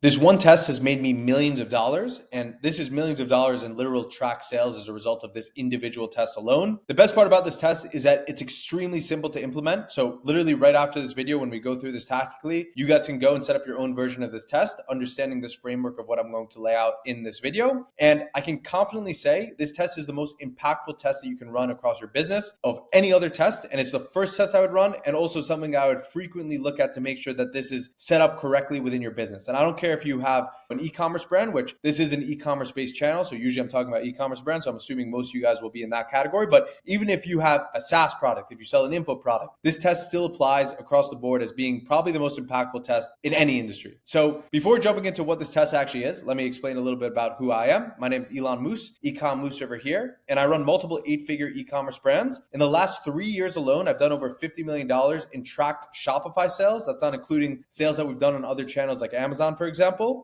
This one test has made me millions of dollars, and this is millions of dollars in literal track sales as a result of this individual test alone. The best part about this test is that it's extremely simple to implement. So literally right after this video, when we go through this tactically, you guys can go and set up your own version of this test, understanding this framework of what I'm going to lay out in this video. And I can confidently say this test is the most impactful test that you can run across your business of any other test. And it's the first test I would run, and also something I would frequently look at to make sure that this is set up correctly within your business. And I don't care if you have an e-commerce brand, which this is an e-commerce based channel. So usually I'm talking about e-commerce brands. So I'm assuming most of you guys will be in that category. But even if you have a SaaS product, if you sell an info product, this test still applies across the board as being probably the most impactful test in any industry. So before jumping into what this test actually is, let me explain a little bit about who I am. My name is Elon Moose, Ecom Moose over here, and I run multiple 8-figure e-commerce brands. In the last 3 years alone, I've done over $50 million in tracked Shopify sales. That's not including sales that we've done on other channels like Amazon, for example.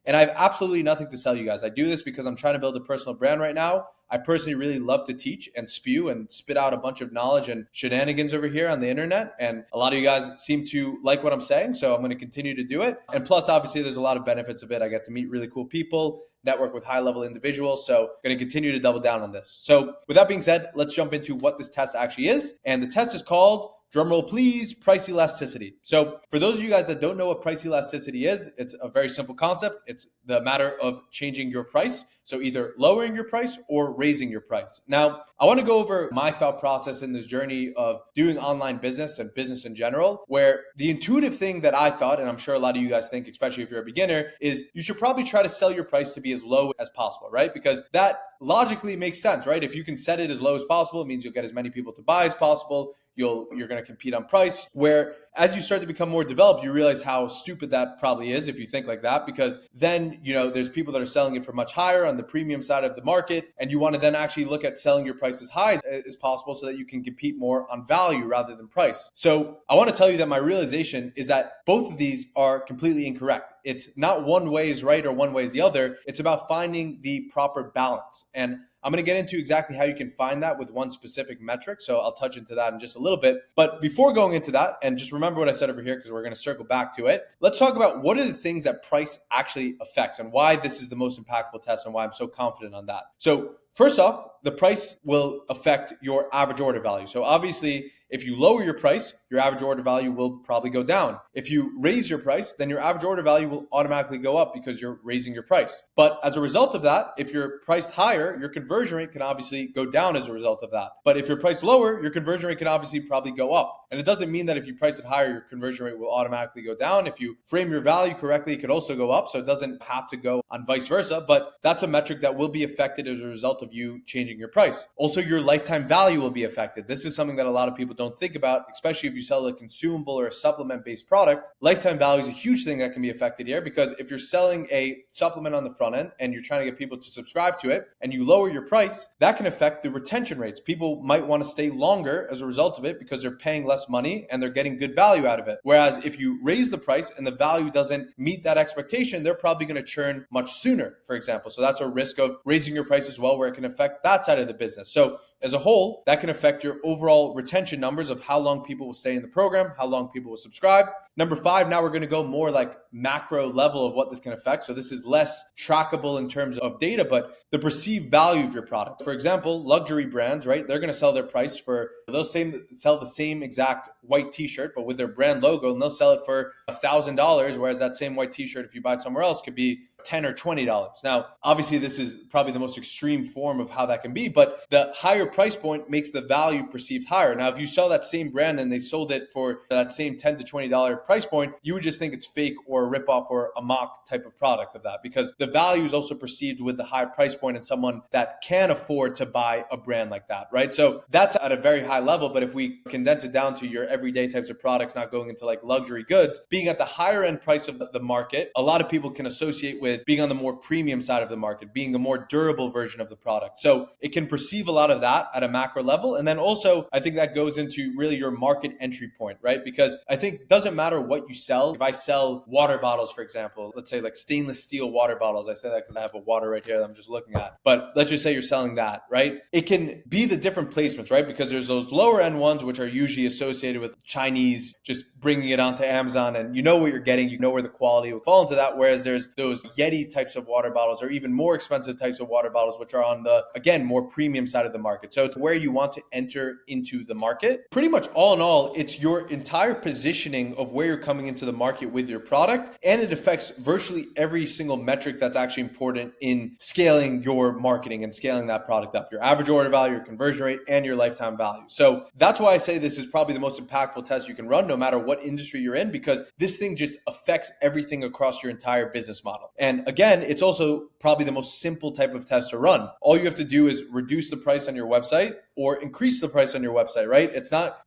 And I have absolutely nothing to sell you guys. I do this because I'm trying to build a personal brand right now. I personally really love to teach and spew and spit out a bunch of knowledge and shenanigans over here on the internet. And a lot of you guys seem to like what I'm saying. So I'm going to continue to do it. And plus, obviously, there's a lot of benefits of it. I get to meet really cool people, network with high-level individuals. So I'm going to continue to double down on this. So with that being said, let's jump into what this test actually is. And the test is called, drumroll please, price elasticity. So for those of you guys that don't know what price elasticity is, it's a very simple concept. It's the matter of changing your price. So either lowering your price or raising your price. Now, I want to go over my thought process in this journey of doing online business and business in general, where the intuitive thing that I thought, and I'm sure a lot of you guys think, especially if you're a beginner, is you should probably try to sell your price to be as low as possible, right? Because that logically makes sense, right? If you can set it as low as possible, it means you'll get as many people to buy as possible. You're going to compete on price, where as you start to become more developed, you realize how stupid that probably is if you think like that, because then, there's people that are selling it for much higher on the premium side of the market. And you want to then actually look at selling your price as high as possible so that you can compete more on value rather than price. So I want to tell you that my realization is that both of these are completely incorrect. It's not one way is right or one way is the other. It's about finding the proper balance. And I'm going to get into exactly how you can find that with one specific metric. So I'll touch into that in just a little bit. But before going into that, and just remember what I said over here, because we're going to circle back to it. Let's talk about what are the things that price actually affects and why this is the most impactful test and why I'm so confident on that. So first off, the price will affect your average order value. So obviously, if you lower your price, your average order value will probably go down. If you raise your price, then your average order value will automatically go up because you're raising your price. But as a result of that, if you're priced higher, your conversion rate can obviously go down as a result of that. But if you're priced lower, your conversion rate can obviously probably go up. And it doesn't mean that if you price it higher, your conversion rate will automatically go down. If you frame your value correctly, it could also go up. So it doesn't have to go on vice versa. But that's a metric that will be affected as a result of you changing your price. Also, your lifetime value will be affected. This is something that a lot of people don't think about, especially if you sell a consumable or a supplement-based product. Lifetime value is a huge thing that can be affected here, because if you're selling a supplement on the front end and you're trying to get people to subscribe to it and you lower your price, that can affect the retention rates. People might want to stay longer as a result of it because they're paying less money and they're getting good value out of it. Whereas if you raise the price and the value doesn't meet that expectation, they're probably going to churn much sooner, for example. So that's a risk of raising your price as well, where it can affect that side of the business. So as a whole, that can affect your overall retention numbers of how long people will stay in the program, how long people will subscribe. Number 5, now we're going to go more like macro level of what this can affect. So this is less trackable in terms of data, but the perceived value of your product. For example, luxury brands, right? They're going to sell their price for, they'll sell the same exact white t-shirt, but with their brand logo, and they'll sell it for $1,000, whereas that same white t-shirt, if you buy it somewhere else, could be $10 or $20. Now, obviously, this is probably the most extreme form of how that can be, but the higher price point makes the value perceived higher. Now, if you sell that same brand and they sold it for that same $10 to $20 price point, you would just think it's fake or a ripoff or a mock type of product of that, because the value is also perceived with the high price point and someone that can afford to buy a brand like that, right? So that's at a very high level. But if we condense it down to your everyday types of products, not going into like luxury goods, being at the higher end price of the market, a lot of people can associate with with being on the more premium side of the market, being a more durable version of the product. So it can perceive a lot of that at a macro level. And then also, I think that goes into really your market entry point, right? Because I think it doesn't matter what you sell. If I sell water bottles, for example, let's say like stainless steel water bottles, I say that because I have a water right here that I'm just looking at. But let's just say you're selling that, right? It can be the different placements, right? Because there's those lower end ones, which are usually associated with Chinese, just bringing it onto Amazon, and you know what you're getting, you know where the quality will fall into that. Whereas there's those Yeti types of water bottles, or even more expensive types of water bottles, which are on the, again, more premium side of the market. So it's where you want to enter into the market. Pretty much all in all, it's your entire positioning of where you're coming into the market with your product, and it affects virtually every single metric that's actually important in scaling your marketing and scaling that product up: your average order value, your conversion rate, and your lifetime value. So that's why I say this is probably the most impactful test you can run, no matter what industry you're in, because this thing just affects everything across your entire business model. And again, it's also probably the most simple type of test to run. All you have to do is reduce the price on your website or increase the price on your website, right?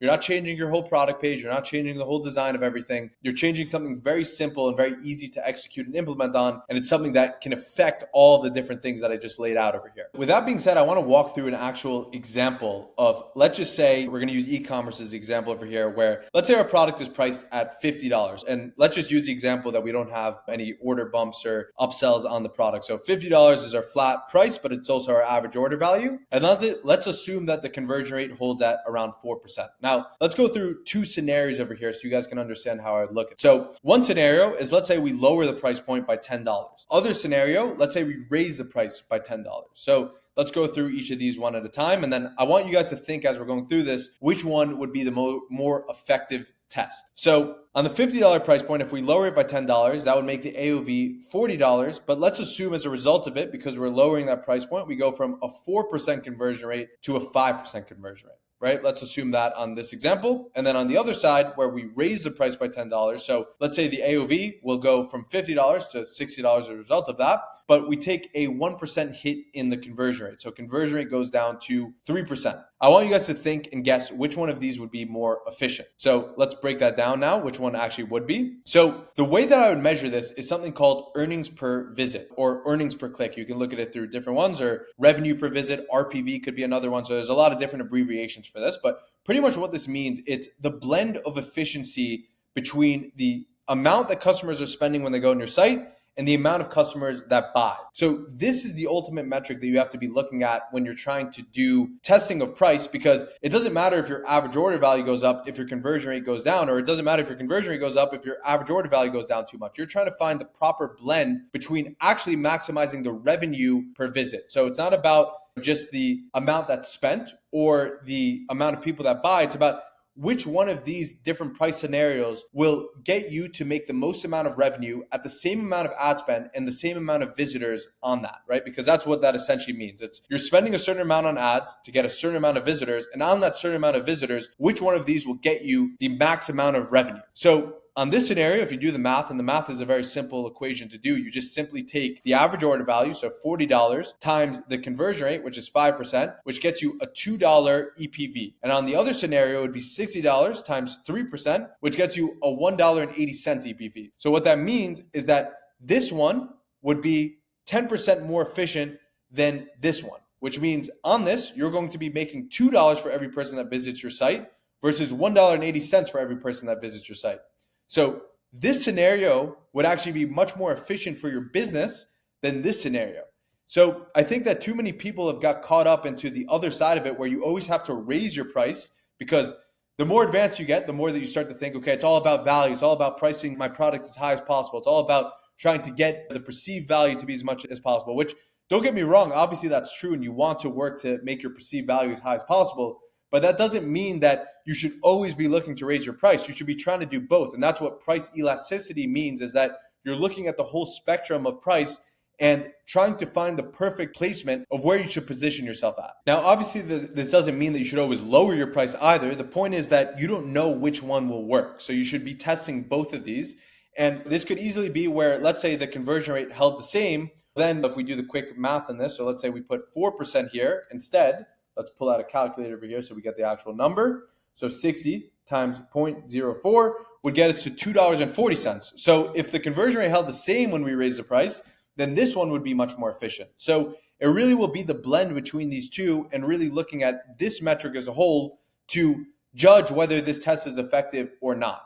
You're not changing your whole product page. You're not changing the whole design of everything. You're changing something very simple and very easy to execute and implement on. And it's something that can affect all the different things that I just laid out over here. With that being said, I want to walk through an actual example of, let's just say we're going to use e-commerce as the example over here, where let's say our product is priced at $50. And let's just use the example that we don't have any order bumps or upsells on the product. So $50 is our flat price, but it's also our average order value. And let's assume that the conversion rate holds at around 4%. Now, let's go through two scenarios over here so you guys can understand how I would look at it. So one scenario is, let's say we lower the price point by $10. Other scenario, let's say we raise the price by $10. So let's go through each of these one at a time. And then I want you guys to think, as we're going through this, which one would be the more effective test. So on the $50 price point, if we lower it by $10, that would make the AOV $40. But let's assume as a result of it, because we're lowering that price point, we go from a 4% conversion rate to a 5% conversion rate. Right? Let's assume that on this example. And then on the other side, where we raise the price by $10, so let's say the AOV will go from $50 to $60 as a result of that, but we take a 1% hit in the conversion rate. So conversion rate goes down to 3%. I want you guys to think and guess which one of these would be more efficient. So let's break that down now, which one actually would be. So the way that I would measure this is something called earnings per visit or earnings per click. You can look at it through different ones, or revenue per visit, RPV could be another one. So there's a lot of different abbreviations for this, but pretty much what this means, it's the blend of efficiency between the amount that customers are spending when they go on your site and the amount of customers that buy. So this is the ultimate metric that you have to be looking at when you're trying to do testing of price, because it doesn't matter if your average order value goes up if your conversion rate goes down, or it doesn't matter if your conversion rate goes up if your average order value goes down too much. You're trying to find the proper blend between actually maximizing the revenue per visit. So it's not about just the amount that's spent or the amount of people that buy. It's about which one of these different price scenarios will get you to make the most amount of revenue at the same amount of ad spend and the same amount of visitors on that, right? Because that's what that essentially means. It's you're spending a certain amount on ads to get a certain amount of visitors, and on that certain amount of visitors, which one of these will get you the max amount of revenue? So on this scenario, if you do the math, and the math is a very simple equation to do, you just simply take the average order value, so $40, times the conversion rate, which is 5%, which gets you a $2 EPV. And on the other scenario, it would be $60 times 3%, which gets you a $1.80 EPV. So what that means is that this one would be 10% more efficient than this one, which means on this, you're going to be making $2 for every person that visits your site versus $1.80 for every person that visits your site. So this scenario would actually be much more efficient for your business than this scenario. So I think that too many people have got caught up into the other side of it, where you always have to raise your price, because the more advanced you get, the more that you start to think, okay, it's all about value. It's all about pricing my product as high as possible. It's all about trying to get the perceived value to be as much as possible, which, don't get me wrong, obviously that's true, and you want to work to make your perceived value as high as possible. But that doesn't mean that you should always be looking to raise your price. You should be trying to do both. And that's what price elasticity means, is that you're looking at the whole spectrum of price and trying to find the perfect placement of where you should position yourself at. Now, obviously, this doesn't mean that you should always lower your price either. The point is that you don't know which one will work. So you should be testing both of these. And this could easily be where, let's say the conversion rate held the same. Then if we do the quick math on this, so let's say we put 4% here instead. Let's pull out a calculator over here so we get the actual number. So 60 times 0.04 would get us to $2.40. So if the conversion rate held the same when we raised the price, then this one would be much more efficient. So it really will be the blend between these two and really looking at this metric as a whole to judge whether this test is effective or not.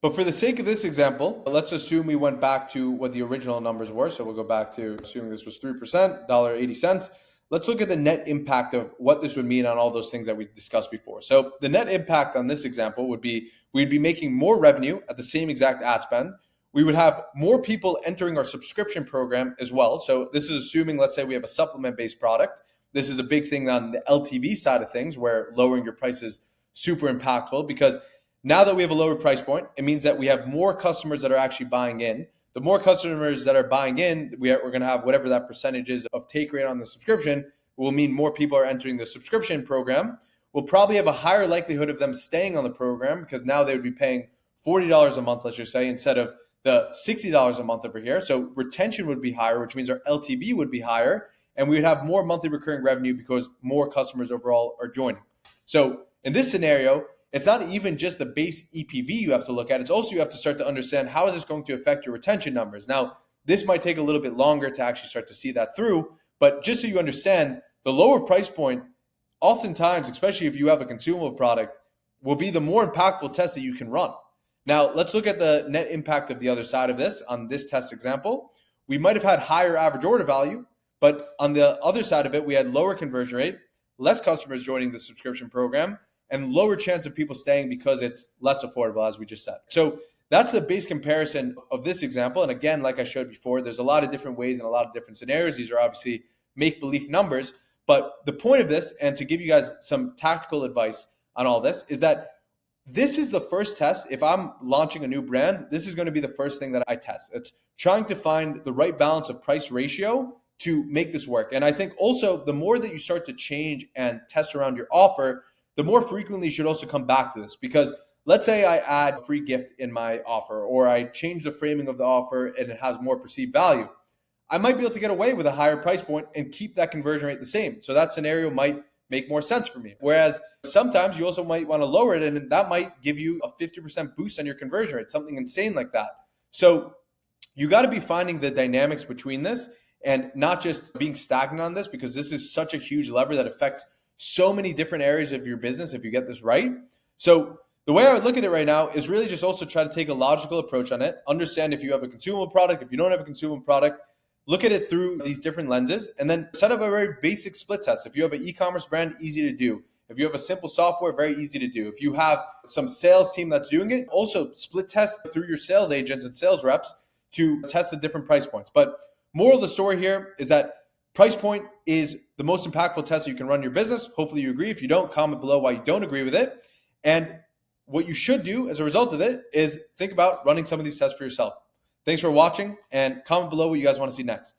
But for the sake of this example, let's assume we went back to what the original numbers were. So we'll go back to assuming this was 3%, $1.80. Let's look at the net impact of what this would mean on all those things that we discussed before. So the net impact on this example would be we'd be making more revenue at the same exact ad spend. We would have more people entering our subscription program as well. So this is assuming, let's say we have a supplement-based product. This is a big thing on the LTV side of things where lowering your price is super impactful, because now that we have a lower price point, it means that we have more customers that are actually buying in. The more customers that are buying in, we're going to have whatever that percentage is of take rate on the subscription, will mean more people are entering the subscription program. We'll probably have a higher likelihood of them staying on the program because now they would be paying $40 a month, let's just say, instead of the $60 a month over here. So retention would be higher, which means our LTV would be higher, and we would have more monthly recurring revenue because more customers overall are joining. So in this scenario, it's not even just the base EPV you have to look at. It's also you have to start to understand how is this going to affect your retention numbers. Now, this might take a little bit longer to actually start to see that through, but just so you understand, the lower price point, oftentimes, especially if you have a consumable product, will be the more impactful test that you can run. Now, let's look at the net impact of the other side of this. On this test example, we might have had higher average order value, but on the other side of it, we had lower conversion rate, less customers joining the subscription program, and lower chance of people staying because it's less affordable, as we just said. So that's the base comparison of this example. And again, like I showed before, there's a lot of different ways and a lot of different scenarios. These are obviously make-believe numbers. But the point of this, and to give you guys some tactical advice on all this, is that this is the first test. If I'm launching a new brand, this is going to be the first thing that I test. It's trying to find the right balance of price ratio to make this work. And I think also the more that you start to change and test around your offer, the more frequently you should also come back to this. Because let's say I add a free gift in my offer, or I change the framing of the offer and it has more perceived value, I might be able to get away with a higher price point and keep that conversion rate the same. So that scenario might make more sense for me. Whereas sometimes you also might want to lower it, and that might give you a 50% boost on your conversion rate, something insane like that. So you got to be finding the dynamics between this and not just being stagnant on this, because this is such a huge lever that affects so many different areas of your business if you get this right. So the way I would look at it right now is really just also try to take a logical approach on it. Understand if you have a consumable product, if you don't have a consumable product, look at it through these different lenses, and then set up a very basic split test. If you have an e-commerce brand, easy to do. If you have a simple software, very easy to do. If you have some sales team that's doing it, also split test through your sales agents and sales reps to test the different price points. But moral of the story here is that price point is the most impactful test you can run your business. Hopefully you agree. If you don't, comment below why you don't agree with it. And what you should do as a result of it is think about running some of these tests for yourself. Thanks for watching, and comment below what you guys want to see next.